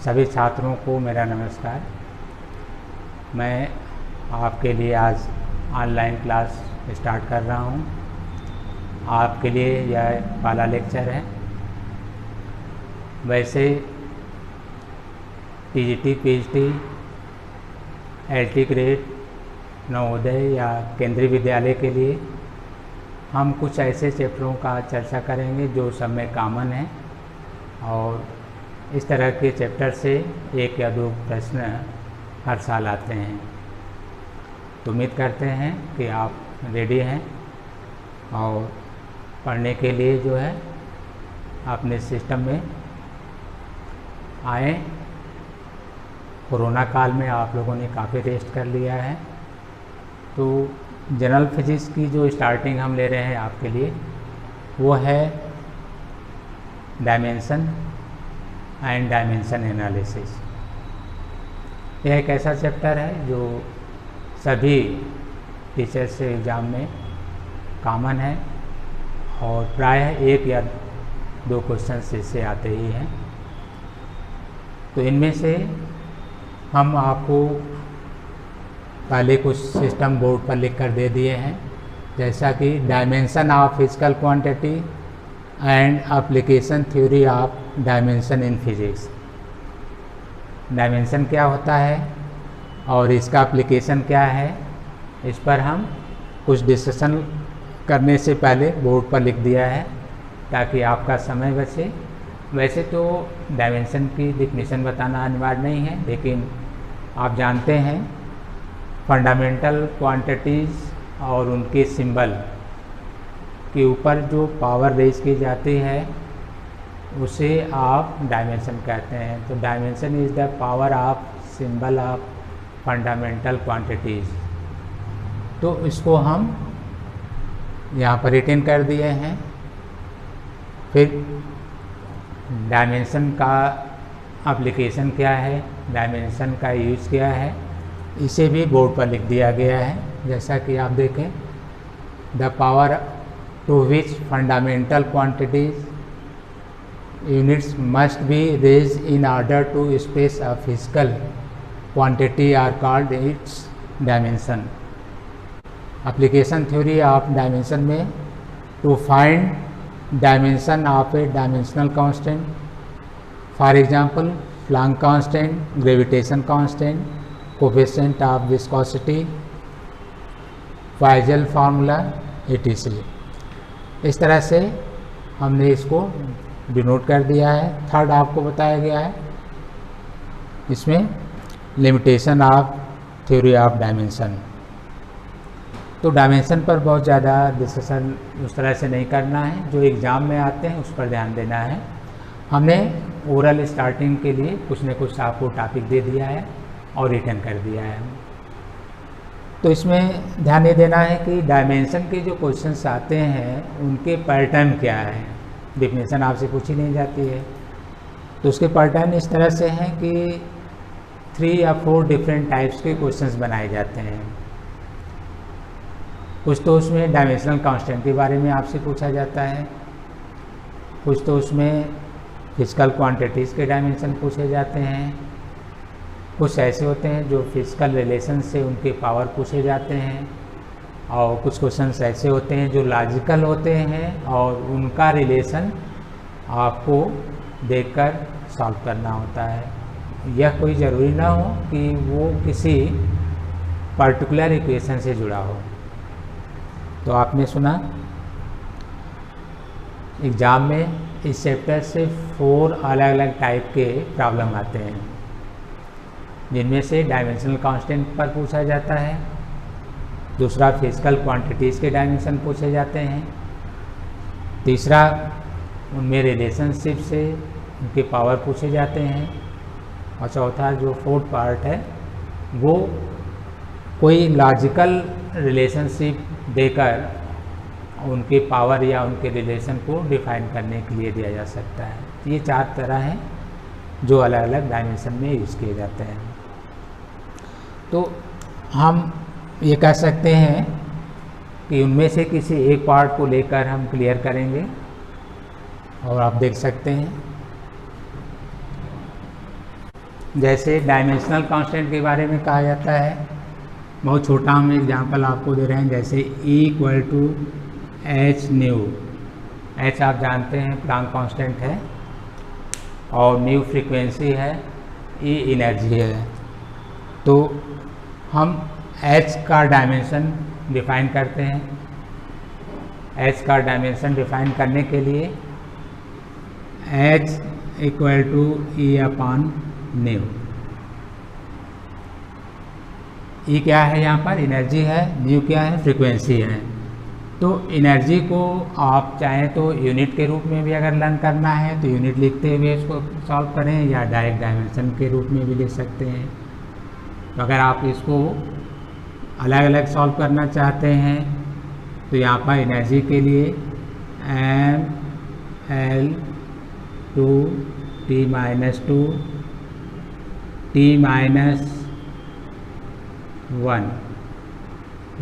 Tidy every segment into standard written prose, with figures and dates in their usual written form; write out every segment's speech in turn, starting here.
सभी छात्रों को मेरा नमस्कार। मैं आपके लिए आज ऑनलाइन क्लास स्टार्ट कर रहा हूं। आपके लिए यह पहला लेक्चर है। वैसे TGT, PhD, LT grade, Navodaya या केंद्रीय विद्यालय के लिए हम कुछ ऐसे चैप्टरों का चर्चा करेंगे जो सब में कॉमन है, और इस तरह के चैप्टर से एक या दो प्रश्न हर साल आते हैं। तो उम्मीद करते हैं कि आप रेडी हैं और पढ़ने के लिए जो है अपने सिस्टम में आए। कोरोना काल में आप लोगों ने काफ़ी रेस्ट कर लिया है, तो जनरल फिजिक्स की जो स्टार्टिंग हम ले रहे हैं आपके लिए वो है डायमेंशन एंड डायमेंशन एनालिसिस। यह एक ऐसा चैप्टर है जो सभी टीचर्स से एग्ज़ाम में कॉमन है और प्रायः एक या दो क्वेश्चन इससे आते ही हैं। तो इनमें से हम आपको पहले कुछ सिस्टम बोर्ड पर लिख कर दे दिए हैं, जैसा कि dimension of physical quantity and application theory of dimension in physics. Dimension क्या होता है और इसका एप्लीकेशन क्या है, इस पर हम कुछ डिस्कशन करने से पहले बोर्ड पर लिख दिया है ताकि आपका समय बचे। वैसे तो डायमेंशन की डिफिनीशन बताना अनिवार्य नहीं है, लेकिन आप जानते हैं फंडामेंटल क्वांटिटीज़ और उनके सिंबल के ऊपर जो पावर रेज की जाती है उसे आप डायमेंशन कहते हैं। तो dimension is the power of symbol of fundamental quantities. तो इसको हम यहाँ पर रिटेन कर दिए हैं। फिर डायमेंशन का एप्लीकेशन क्या है, डायमेंशन का यूज़ क्या है, इसे भी बोर्ड पर लिख दिया गया है। जैसा कि आप देखें, the power to which fundamental quantities units must be raise in order to space a physical quantity are called its dimension. Application theory of dimension में to find dimension of a dimensional constant, for example Planck constant, gravitation constant, coefficient of viscosity, physical formula etc। इस तरह से हमने इसको denote कर दिया है। Third आपको बताया गया है इसमें limitation of theory of dimension. तो डायमेंशन पर बहुत ज़्यादा डिस्कशन उस तरह से नहीं करना है, जो एग्ज़ाम में आते हैं उस पर ध्यान देना है। हमने ओरल स्टार्टिंग के लिए कुछ न कुछ आपको टॉपिक दे दिया है और रिटर्न कर दिया है। तो इसमें ध्यान ये देना है कि डायमेंशन के जो क्वेश्चंस आते हैं उनके पैटर्न क्या है। डिफिनेशन आपसे पूछी नहीं जाती है, तो उसके पैटर्न इस तरह से हैं कि 3 या 4 डिफरेंट टाइप्स के क्वेश्चंस बनाए जाते हैं। कुछ तो उसमें डायमेंशनल कांस्टेंट के बारे में आपसे पूछा जाता है, कुछ तो उसमें फिजिकल क्वांटिटीज़ के डायमेंशन पूछे जाते हैं, कुछ ऐसे होते हैं जो फिजिकल रिलेशन से उनके पावर पूछे जाते हैं, और कुछ क्वेश्चंस ऐसे होते हैं जो लॉजिकल होते हैं और उनका रिलेशन आपको देखकर सॉल्व करना होता है। यह कोई ज़रूरी ना हो कि वो किसी पर्टिकुलर इक्वेशन से जुड़ा हो। तो आपने सुना एग्ज़ाम में इस चैप्टर से 4 अलग अलग टाइप के प्रॉब्लम आते हैं, जिनमें से डायमेंशनल कांस्टेंट पर पूछा जाता है, दूसरा फिजिकल क्वांटिटीज़ के डायमेंशन पूछे जाते हैं, तीसरा उनमें रिलेशनशिप से उनके पावर पूछे जाते हैं, और चौथा जो फोर्थ पार्ट है वो कोई लॉजिकल रिलेशनशिप देकर उनके पावर या उनके रिलेशन को डिफाइन करने के लिए दिया जा सकता है। ये 4 तरह हैं जो अलग अलग डायमेंशन में यूज़ किए जाते हैं। तो हम ये कह सकते हैं कि उनमें से किसी एक पार्ट को लेकर हम क्लियर करेंगे, और आप देख सकते हैं जैसे डायमेंशनल कांस्टेंट के बारे में कहा जाता है, बहुत छोटा हम एग्जांपल आपको दे रहे हैं, जैसे E equal to H nu. H आप जानते हैं प्लांक कांस्टेंट है और न्यू फ्रीक्वेंसी है, E एनर्जी है। तो हम H का डायमेंशन डिफाइन करते हैं। H का डायमेंशन डिफाइन करने के लिए H equal to E upon nu. E क्या है यहाँ पर? एनर्जी है। न्यू क्या है? फ्रीक्वेंसी है। तो एनर्जी को आप चाहें तो यूनिट के रूप में भी अगर लर्न करना है तो यूनिट लिखते हुए इसको सॉल्व करें, या डायरेक्ट डायमेंशन के रूप में भी लिख सकते हैं। तो अगर आप इसको अलग अलग सॉल्व करना चाहते हैं तो यहाँ पर एनर्जी के लिए ml 2 t minus 2 t minus 1,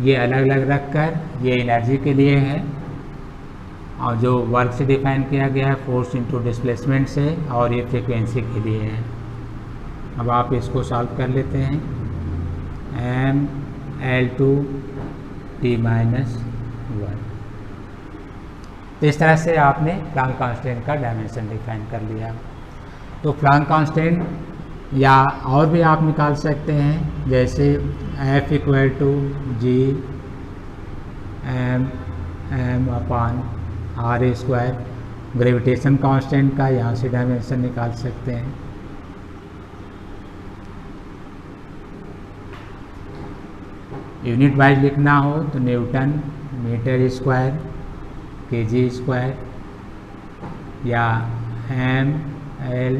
ये अलग अलग रखकर ये एनर्जी के लिए है, और जो वर्क से डिफाइन किया गया है फोर्स इनटू डिस्प्लेसमेंट से, और ये फ्रीक्वेंसी के लिए है। अब आप इसको सॉल्व कर लेते हैं। ml2 t minus 1। तो इस तरह से आपने प्लांक कांस्टेंट का डायमेंशन डिफाइन कर लिया। तो प्लांक कांस्टेंट या और भी आप निकाल सकते हैं, जैसे F equal to G M upon R square. Gravitation constant का यहाँ से डायमेंशन निकाल सकते हैं। यूनिट वाइज लिखना हो तो newton metre square kg square, या ml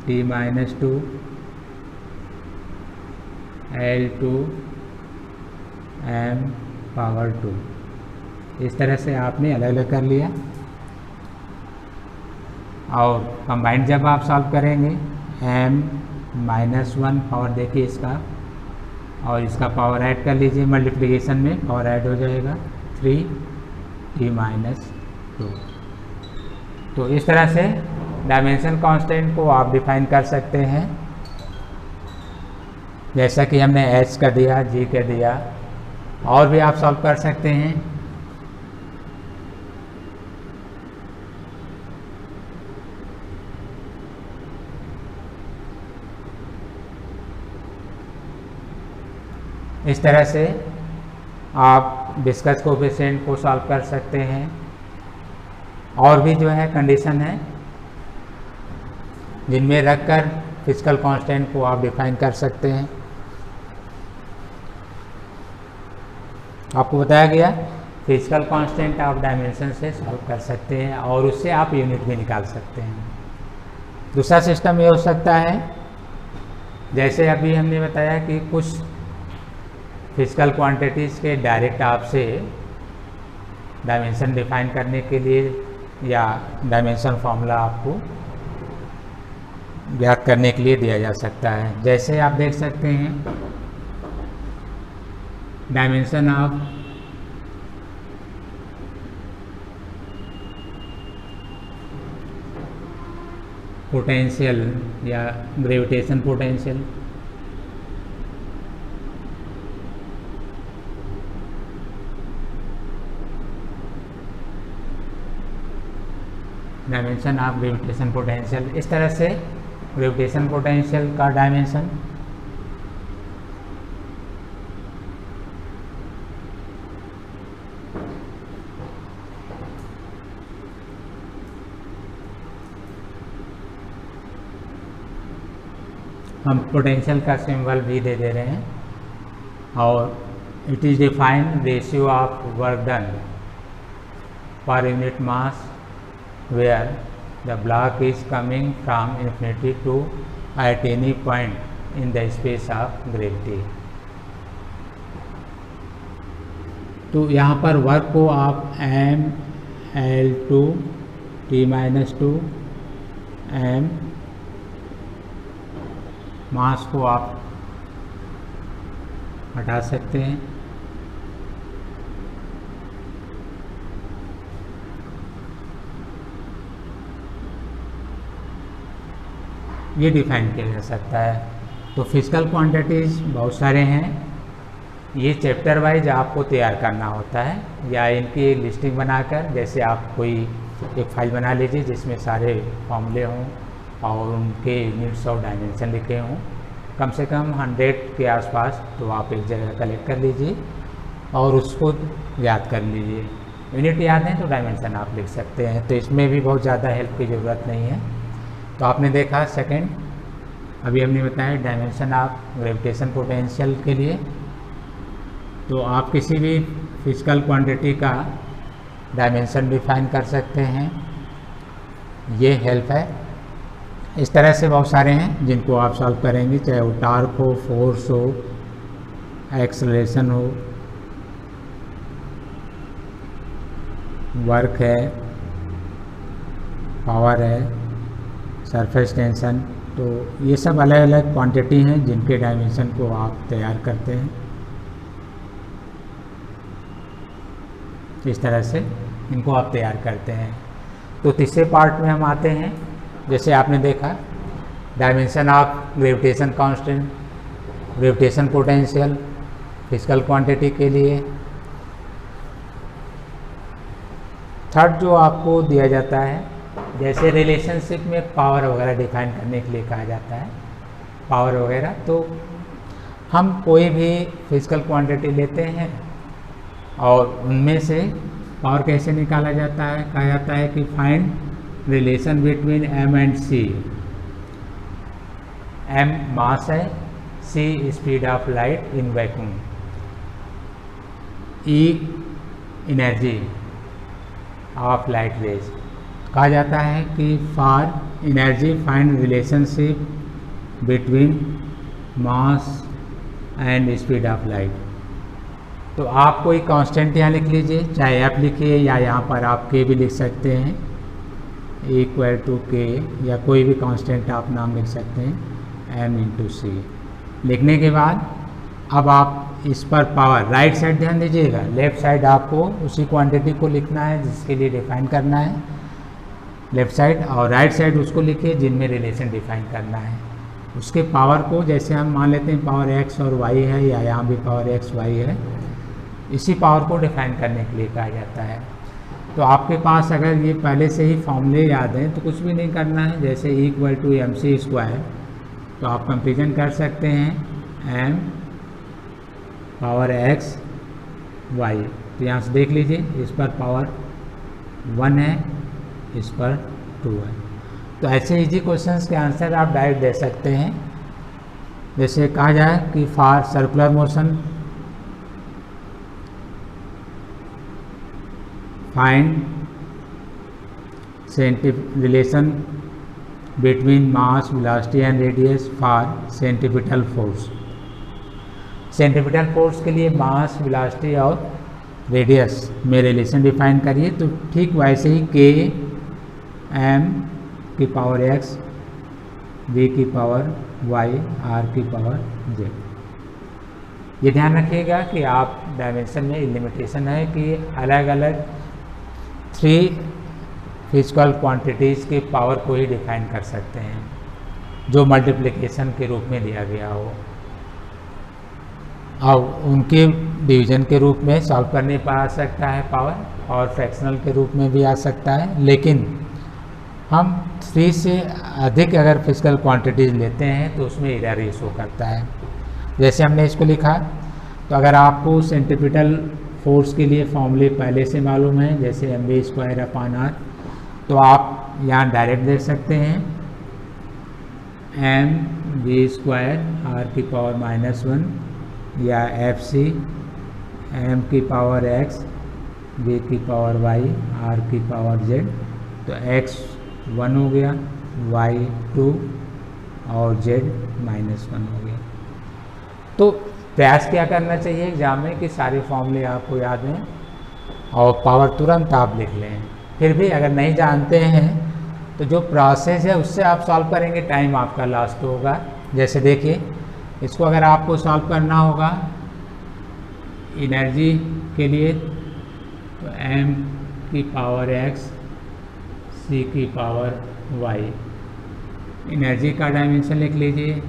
t minus 2 L2 m power 2। इस तरह से आपने अलग अलग कर लिया। और कंबाइंड जब आप सॉल्व करेंगे m माइनस 1 पावर देखिए इसका, और इसका पावर ऐड कर लीजिए, मल्टीप्लिकेशन में पावर ऐड हो जाएगा 3t माइनस 2। तो इस तरह से डायमेंशन कांस्टेंट को आप डिफाइन कर सकते हैं, जैसा कि हमने h का दिया, g का दिया, और भी आप सॉल्व कर सकते हैं। इस तरह से आप डिस्कस कोएफिशिएंट को सॉल्व कर सकते हैं। और भी जो है कंडीशन है जिनमें रखकर फिजिकल कांस्टेंट को आप डिफाइन कर सकते हैं। आपको बताया गया फिजिकल कांस्टेंट आप डायमेंशन से सॉल्व कर सकते हैं, और उससे आप यूनिट भी निकाल सकते हैं। दूसरा सिस्टम ये हो सकता है, जैसे अभी हमने बताया कि कुछ फिजिकल क्वांटिटीज़ के डायरेक्ट आपसे डायमेंशन डिफाइन करने के लिए या डायमेंशन फार्मूला आपको ज्ञात करने के लिए दिया जा सकता है। जैसे आप देख सकते हैं डायमेंशन ऑफ पोटेंशियल या gravitation potential, dimension of gravitation potential. इस तरह से ग्रेविटेशन पोटेंशियल का डायमेंशन हम पोटेंशियल का सिंबल भी दे रहे हैं, और it is define ratio of work done per unit mass where the block is coming from infinity to at any point in the space of gravity। तो यहाँ पर वर्क को आप ml2 t माइनस 2 m, मास को आप हटा सकते हैं। ये डिफाइन किया जा सकता है। तो फिजिकल क्वांटिटीज़ बहुत सारे हैं, ये चैप्टर वाइज आपको तैयार करना होता है या इनकी लिस्टिंग बनाकर, जैसे आप कोई एक फाइल बना लीजिए जिसमें सारे फॉर्मूले हों और उनके यूनिट्स ऑफ डायमेंशन लिखे हों, कम से कम 100 के आसपास, तो आप एक जगह कलेक्ट कर लीजिए और उसको याद कर लीजिए। यूनिट याद है तो डायमेंशन आप लिख सकते हैं, तो इसमें भी बहुत ज़्यादा हेल्प की ज़रूरत नहीं है। तो आपने देखा सेकंड, अभी हमने बताया डायमेंशन ऑफ ग्रेविटेशन पोटेंशियल के लिए। तो आप किसी भी फिजिकल क्वांटिटी का डायमेंशन डिफाइन कर सकते हैं, ये हेल्प है। इस तरह से बहुत सारे हैं जिनको आप सॉल्व करेंगे, चाहे वो टार्क हो, फोर्स हो, एक्सेलरेशन हो, वर्क है, पावर है, सरफेस टेंशन, तो ये सब अलग अलग क्वांटिटी हैं जिनके डायमेंशन को आप तैयार करते हैं। इस तरह से इनको आप तैयार करते हैं। तो तीसरे पार्ट में हम आते हैं, जैसे आपने देखा dimension of gravitation constant, gravitation potential physical quantity के लिए। थर्ड जो आपको दिया जाता है, जैसे रिलेशनशिप में पावर वगैरह डिफाइन करने के लिए कहा जाता है, पावर वगैरह, तो हम कोई भी फिजिकल क्वांटिटी लेते हैं और उनमें से पावर कैसे निकाला जाता है, कहा जाता है कि find relation between m and c। m मास है, c speed of light in vacuum, e energy of light rays. कहा जाता है कि for energy find relationship between mass and speed of light. तो आप कोई कांस्टेंट यहाँ लिख लीजिए, चाहे एफ लिखिए या यहाँ पर आप के भी लिख सकते हैं, इक्वल टू के, या कोई भी कांस्टेंट आप नाम लिख सकते हैं m इंटू सी। लिखने के बाद अब आप इस पर पावर, राइट साइड ध्यान दीजिएगा, लेफ्ट साइड आपको उसी क्वांटिटी को लिखना है जिसके लिए डिफाइन करना है लेफ्ट साइड, और राइट साइड उसको लिखिए जिनमें रिलेशन डिफाइन करना है। उसके पावर को, जैसे हम मान लेते हैं पावर x और y है, या यहाँ भी पावर x y है, इसी पावर को डिफाइन करने के लिए कहा जाता है। तो आपके पास अगर ये पहले से ही फॉर्मूले याद हैं तो कुछ भी नहीं करना है, जैसे इक्वल टू mc स्क्वायर, तो आप कंपेरिजन कर सकते हैं m पावर x y। तो यहाँ से देख लीजिए, इस पर पावर 1 है, इस पर 2 है। तो ऐसे इजी क्वेश्चंस के आंसर आप डायरेक्ट दे सकते हैं। जैसे कहा जाए कि for circular motion find relation between mass, velocity and radius for centripetal force. Centripetal force के लिए मास, वेलोसिटी और रेडियस में रिलेशन डिफाइन करिए। तो ठीक वैसे ही के m की पावर x, v की पावर y, r की पावर z। ये ध्यान रखिएगा कि आप डायमेंशन में लिमिटेशन है कि अलग अलग 3 फिजिकल क्वांटिटीज़ की पावर को ही डिफाइन कर सकते हैं, जो मल्टीप्लिकेशन के रूप में दिया गया हो, और उनके डिवीजन के रूप में सॉल्व करने पर आ सकता है पावर, और फ्रैक्शनल के रूप में भी आ सकता है। लेकिन हम 3 से अधिक अगर फिजिकल क्वांटिटीज़ लेते हैं तो उसमें एरर इशू करता है। जैसे हमने इसको लिखा, तो अगर आपको सेंट्रीपिटल फोर्स के लिए फॉर्मूले पहले से मालूम है, जैसे mv स्क्वायर अपान r, तो आप यहाँ डायरेक्ट देख सकते हैं mv स्क्वायर r की पावर -1, या fc m की पावर x, v की पावर y, r की पावर z। तो x 1 हो गया, y 2 और z -1 हो गया। तो प्रयास क्या करना चाहिए एग्जाम में कि सारे फॉर्मूले आपको याद हैं और पावर तुरंत आप लिख लें। फिर भी अगर नहीं जानते हैं तो जो प्रोसेस है उससे आप सॉल्व करेंगे, टाइम आपका लास्ट होगा। जैसे देखिए, इसको अगर आपको सॉल्व करना होगा एनर्जी के लिए, तो m की पावर x, c की पावर y, एनर्जी का डायमेंशन लिख लीजिए,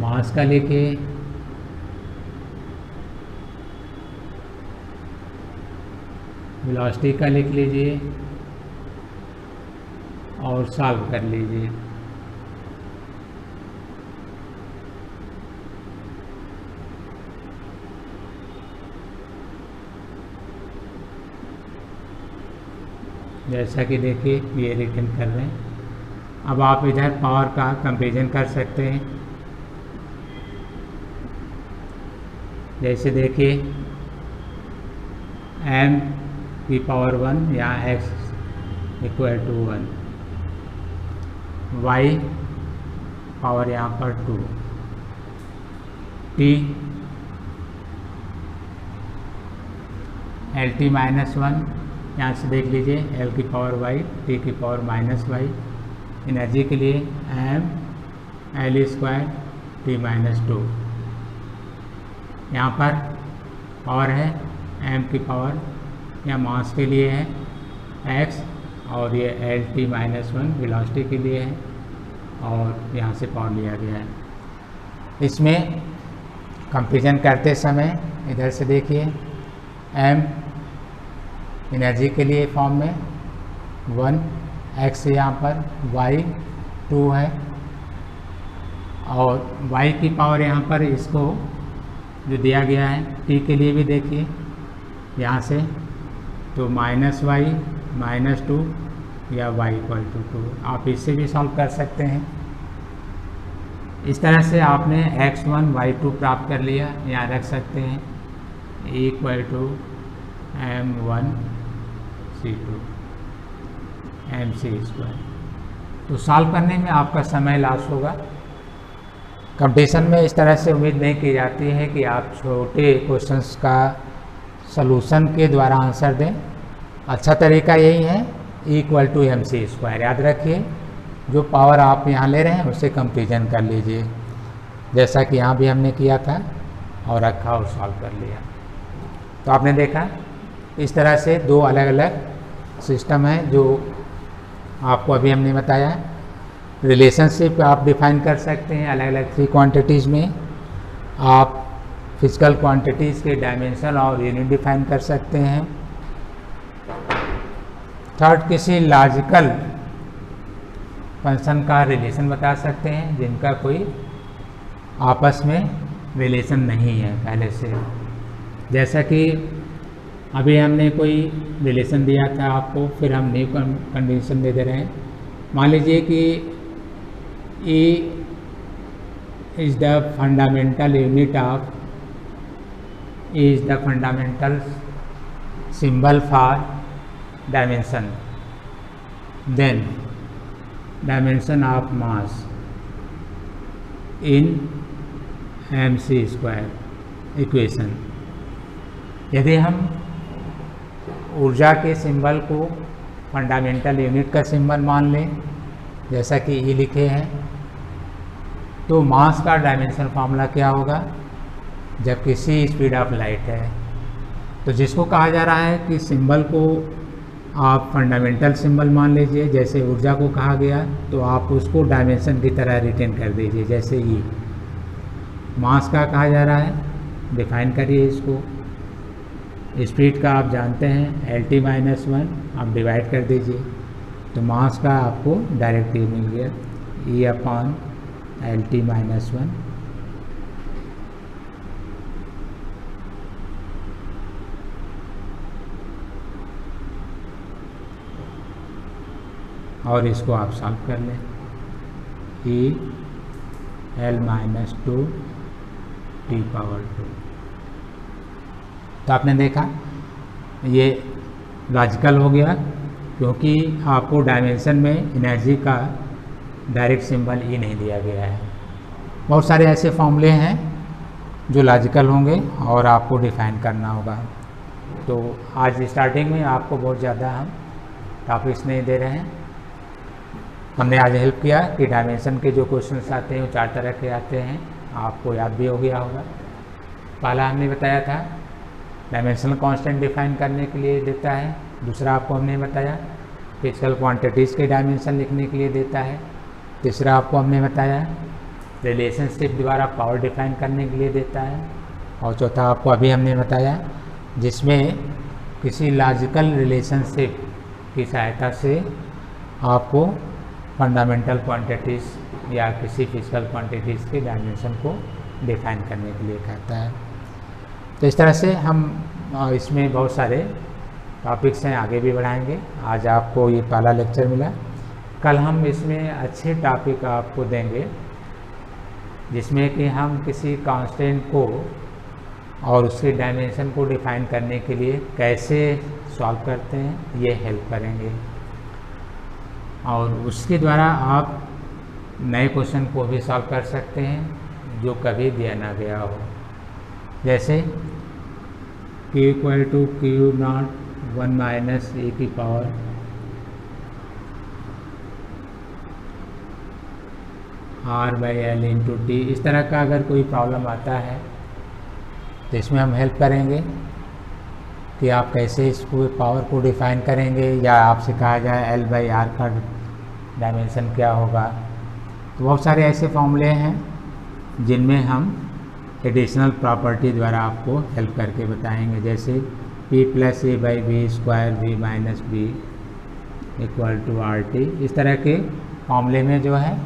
मास का लिखिए, वेलोसिटी का लिख लीजिए और सॉल्व कर लीजिए। जैसा कि देखिए ये रिटर्न कर रहे हैं। अब आप इधर पावर का कंपेरिजन कर सकते हैं। जैसे देखिए m की पावर 1 या x equal to 1, y power यहाँ पर 2, t एल टी माइनस 1, यहाँ से देख लीजिए एल की पावर y, टी की पावर माइनस y। एनर्जी के लिए m L square T minus 2, यहाँ पर पावर है m की पावर या मास के लिए है x, और ये एल टी माइनस 1 वेलोसिटी के लिए है, और यहाँ से पावर लिया गया है। इसमें कंपेरिजन करते समय इधर से देखिए m एनर्जी के लिए फॉर्म में 1, x यहाँ पर y 2 है, और y की पावर यहाँ पर इसको जो दिया गया है t के लिए भी देखिए यहाँ से, तो -y -2 या y इक्वल टू 2, आप इससे भी सॉल्व कर सकते हैं। इस तरह से आपने x1 y2 प्राप्त कर लिया, यहाँ रख सकते हैं equal to m1 c2 mc²। तो सॉल्व करने में आपका समय लॉस होगा। कंपटीशन में इस तरह से उम्मीद नहीं की जाती है कि आप छोटे क्वेश्चंस का सलूशन के द्वारा आंसर दें। अच्छा तरीका यही है इक्वल टू mc²। याद रखिए जो पावर आप यहाँ ले रहे हैं उससे कंपेरिजन कर लीजिए, जैसा कि यहाँ भी हमने किया था और रखा और सॉल्व कर लिया। तो आपने देखा इस तरह से दो अलग अलग सिस्टम है जो आपको अभी हमने बताया। रिलेशनशिप आप डिफाइन कर सकते हैं अलग अलग 3 क्वांटिटीज़ में। आप फिजिकल क्वांटिटीज़ के डायमेंशन और यूनिट डिफाइन कर सकते हैं। थर्ड, किसी लॉजिकल फंक्शन का रिलेशन बता सकते हैं जिनका कोई आपस में रिलेशन नहीं है पहले से। जैसा कि अभी हमने कोई रिलेशन दिया था आपको, फिर हम न्यू कंडीशन दे रहे हैं। मान लीजिए कि E is the fundamental unit of, E is the fundamental symbol for dimension, then dimension of mass in mc² equation. यदि हम ऊर्जा के सिंबल को फंडामेंटल यूनिट का सिंबल मान लें, जैसा कि E लिखे हैं, तो मास का डायमेंशन फार्मूला क्या होगा जब किसी स्पीड ऑफ लाइट है। तो जिसको कहा जा रहा है कि सिंबल को आप फंडामेंटल सिंबल मान लीजिए, जैसे ऊर्जा को कहा गया, तो आप उसको डायमेंशन की तरह रिटेन कर दीजिए जैसे E। मास का कहा जा रहा है, डिफाइन करिए इसको। स्पीड का आप जानते हैं LT-1, आप डिवाइड कर दीजिए, तो मास का आपको डायरेक्ट मिल गया E/LT-1। और इसको आप सॉल्व कर लें, EL-2 T⁻²। तो आपने देखा ये लॉजिकल हो गया, क्योंकि आपको डायमेंशन में एनर्जी का डायरेक्ट सिंबल E नहीं दिया गया है। बहुत सारे ऐसे फॉर्मूले हैं जो लॉजिकल होंगे और आपको डिफाइन करना होगा। तो आज स्टार्टिंग में आपको बहुत ज़्यादा हम टॉपिक्स नहीं दे रहे हैं। हमने आज हेल्प किया कि डायमेंशन के जो क्वेश्चंस आते हैं वो 4 तरह के आते हैं, आपको याद भी हो गया होगा। पहला हमने बताया था डायमेंशनल कांस्टेंट डिफाइन करने के लिए देता है। दूसरा आपको हमने बताया फिजिकल क्वांटिटीज़ के डायमेंशन लिखने के लिए देता है। तीसरा आपको हमने बताया रिलेशनशिप द्वारा पावर डिफाइन करने के लिए देता है। और चौथा आपको अभी हमने बताया जिसमें किसी लॉजिकल रिलेशनशिप की सहायता से आपको फंडामेंटल क्वांटिटीज़ या किसी फिजिकल क्वांटिटीज़ के डायमेंशन को डिफाइन करने के लिए कहता है। तो इस तरह से हम इसमें बहुत सारे टॉपिक्स हैं, आगे भी बढ़ाएंगे। आज आपको ये पहला लेक्चर मिला, कल हम इसमें अच्छे टॉपिक आपको देंगे जिसमें कि हम किसी कांस्टेंट को और उसके डायमेंशन को डिफाइन करने के लिए कैसे सॉल्व करते हैं ये हेल्प करेंगे, और उसके द्वारा आप नए क्वेश्चन को भी सॉल्व कर सकते हैं जो कभी दिया ना गया हो। जैसे q = q0 1 - e की पावर r/l × t, इस तरह का अगर कोई प्रॉब्लम आता है तो इसमें हम हेल्प करेंगे कि आप कैसे इसको पावर को डिफाइन करेंगे, या आपसे कहा जाए L/R का डायमेंशन क्या होगा। तो बहुत सारे ऐसे फॉर्मूले हैं जिनमें हम एडिशनल प्रॉपर्टी द्वारा आपको हेल्प करके बताएंगे। जैसे P + A/B² V - B = RT, इस तरह के फॉर्मूले में जो है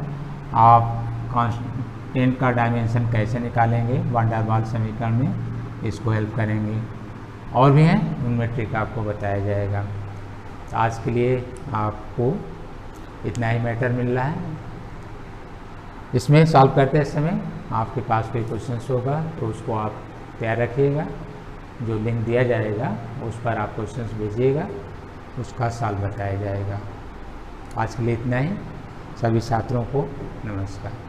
आप कांस्टेंट का डायमेंशन कैसे निकालेंगे वैन डर वाल्स समीकरण में, इसको हेल्प करेंगे। और भी हैं, उनमें ट्रिक आपको बताया जाएगा। तो आज के लिए आपको इतना ही मैटर मिल रहा है। इसमें सॉल्व करते समय आपके पास कोई क्वेश्चंस होगा तो उसको आप तैयार रखिएगा, जो लिंक दिया जाएगा उस पर आप क्वेश्चंस भेजिएगा, उसका सॉल्व बताया जाएगा। आज के लिए इतना ही। सभी छात्रों को नमस्कार।